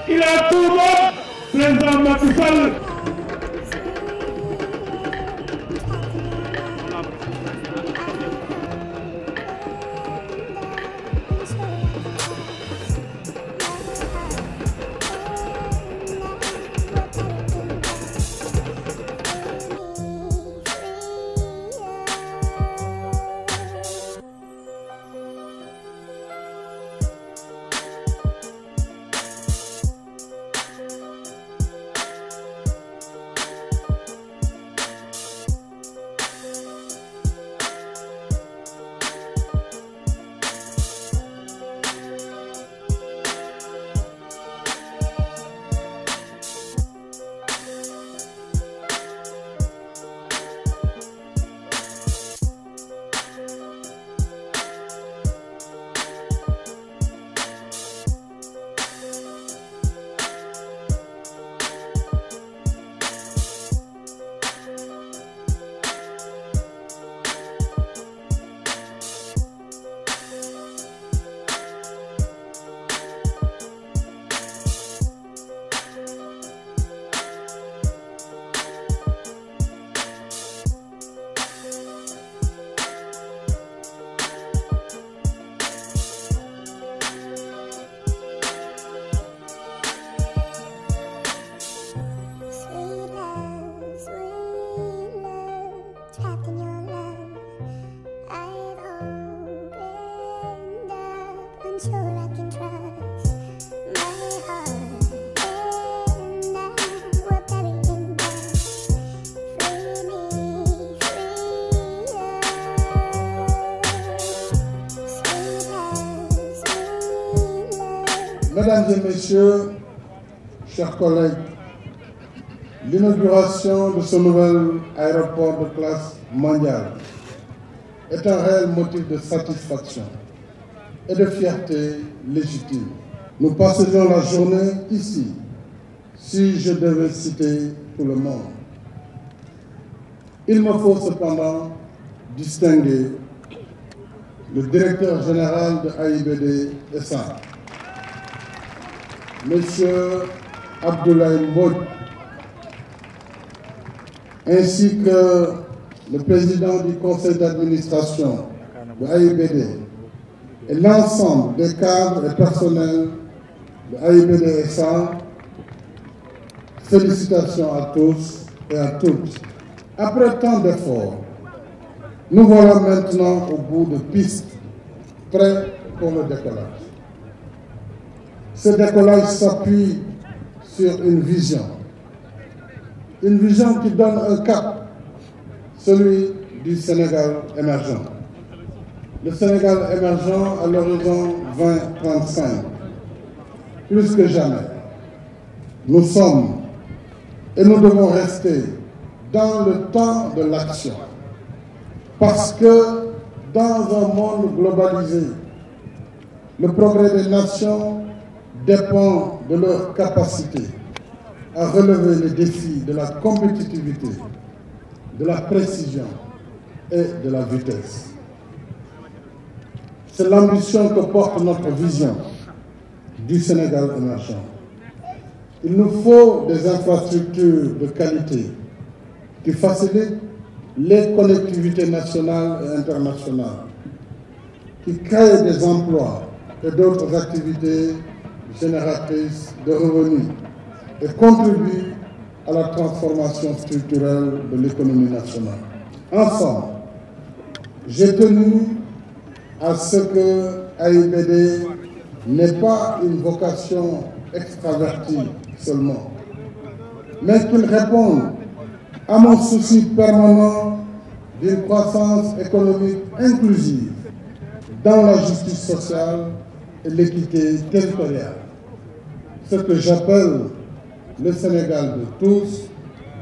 Il a tout bon, président Macky Sall. Mesdames et messieurs, chers collègues, l'inauguration de ce nouvel aéroport de classe mondiale est un réel motif de satisfaction et de fierté légitime. Nous passerions la journée ici, si je devais citer tout le monde. Il me faut cependant distinguer le directeur général de AIBD SA, Monsieur Abdoulaye Mbodj, ainsi que le président du conseil d'administration de AIBD et l'ensemble des cadres et personnels de AIBD SA. Félicitations à tous et à toutes. Après tant d'efforts, nous voilà maintenant au bout de piste, prêts pour le décollage. Ce décollage s'appuie sur une vision qui donne un cap, celui du Sénégal émergent. Le Sénégal émergent à l'horizon 2035. Plus que jamais, nous sommes et nous devons rester dans le temps de l'action. Parce que dans un monde globalisé, le progrès des nations dépend de leur capacité à relever les défis de la compétitivité, de la précision et de la vitesse. C'est l'ambition que porte notre vision du Sénégal émergent. Il nous faut des infrastructures de qualité qui facilitent les collectivités nationales et internationales, qui créent des emplois et d'autres activités génératrices de revenus et contribuent à la transformation structurelle de l'économie nationale. Ensemble, j'ai tenu à ce que AIBD n'ait pas une vocation extravertie seulement, mais qu'il réponde à mon souci permanent d'une croissance économique inclusive dans la justice sociale et l'équité territoriale. Ce que j'appelle le Sénégal de tous,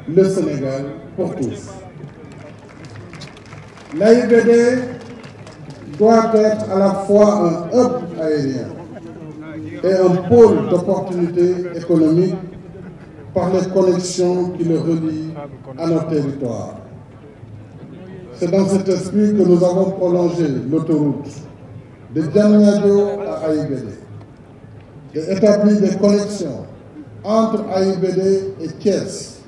le Sénégal pour tous. L'AIBD doit être à la fois un hub aérien et un pôle d'opportunités économiques par les connexions qui le relient à nos territoires. C'est dans cet esprit que nous avons prolongé l'autoroute de Diamniadio à AIBD et établi des connexions entre AIBD et Thiès,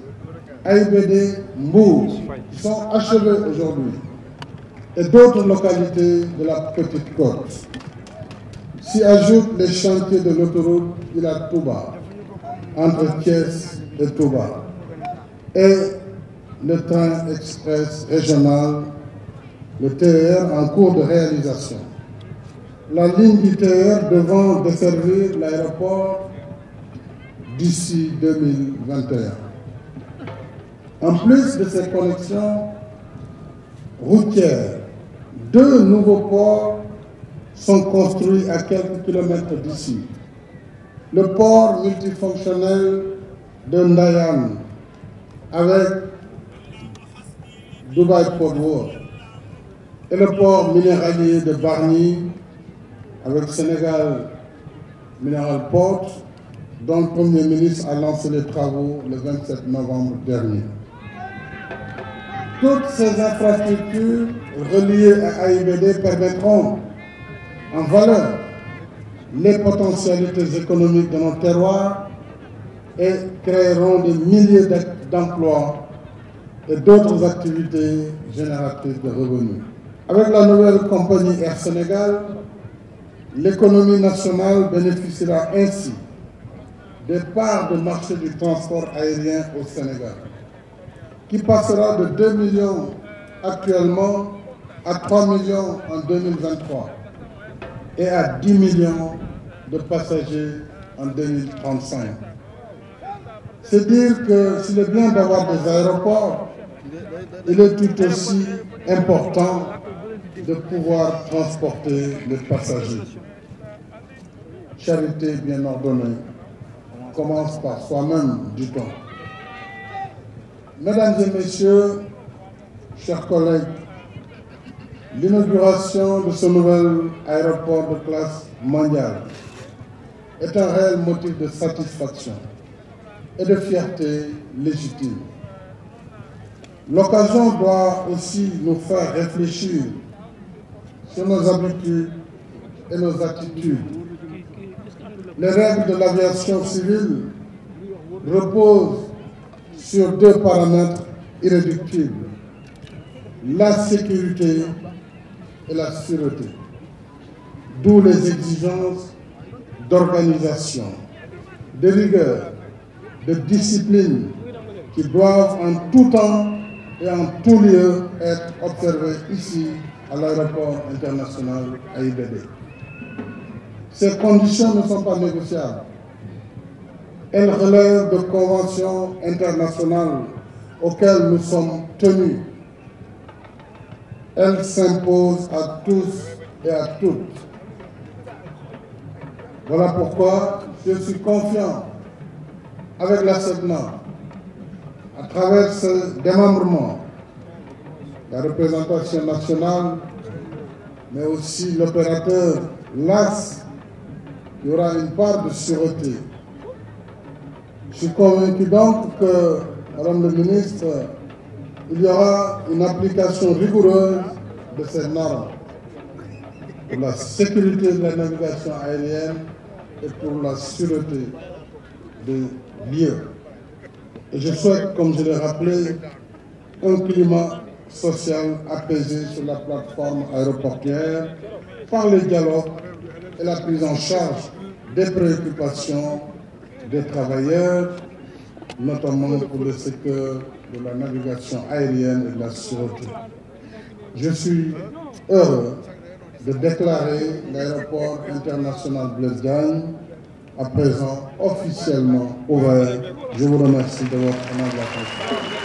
AIBD Mbour, qui sont achevés aujourd'hui, et d'autres localités de la Petite Côte. S'y ajoutent les chantiers de l'autoroute Ila Touba, entre Thiès et Touba, et le train express régional, le TER, en cours de réalisation. La ligne du TER devant desservir l'aéroport d'ici 2021. En plus de ces connexions routières, 2 nouveaux ports sont construits à quelques kilomètres d'ici. Le port multifonctionnel de Ndayane avec Dubai Port World et le port minéralier de Bargny avec Sénégal Mineral Port, dont le Premier ministre a lancé les travaux le 27 novembre dernier. Toutes ces infrastructures reliées à AIBD permettront en valeur les potentialités économiques de nos terroirs et créeront des milliers d'emplois et d'autres activités génératrices de revenus. Avec la nouvelle compagnie Air Sénégal, l'économie nationale bénéficiera ainsi des parts de marché du transport aérien au Sénégal, qui passera de 2 millions actuellement à 3 millions en 2023 et à 10 millions de passagers en 2035. C'est dire que s'il est bien d'avoir des aéroports, il est tout aussi important de pouvoir transporter les passagers. Charité bien ordonnée commence par soi-même, dit-on. Mesdames et messieurs, chers collègues, l'inauguration de ce nouvel aéroport de classe mondiale est un réel motif de satisfaction et de fierté légitime. L'occasion doit aussi nous faire réfléchir sur nos habitudes et nos attitudes. Les règles de l'aviation civile reposent sur 2 paramètres irréductibles: la sécurité et la sûreté. D'où les exigences d'organisation, de rigueur, de discipline qui doivent en tout temps et en tout lieu être observées ici à l'aéroport international AIBD. Ces conditions ne sont pas négociables. Elles relèvent de conventions internationales auxquelles nous sommes tenus. Elles s'imposent à tous et à toutes. Voilà pourquoi je suis confiant avec la SEDNA, à travers ce démembrement, la représentation nationale, mais aussi l'opérateur LAS, il y aura une part de sûreté. Je suis convaincu donc que, Madame le ministre, il y aura une application rigoureuse de ces normes pour la sécurité de la navigation aérienne et pour la sûreté des lieux. Et je souhaite, comme je l'ai rappelé, un climat social apaisé sur la plateforme aéroportuaire par le dialogue et la prise en charge des préoccupations des travailleurs, notamment pour le secteur de la navigation aérienne et de la sûreté. Je suis heureux de déclarer l'aéroport international Blaise Diagne à présent officiellement ouvert. Je vous remercie de votre attention.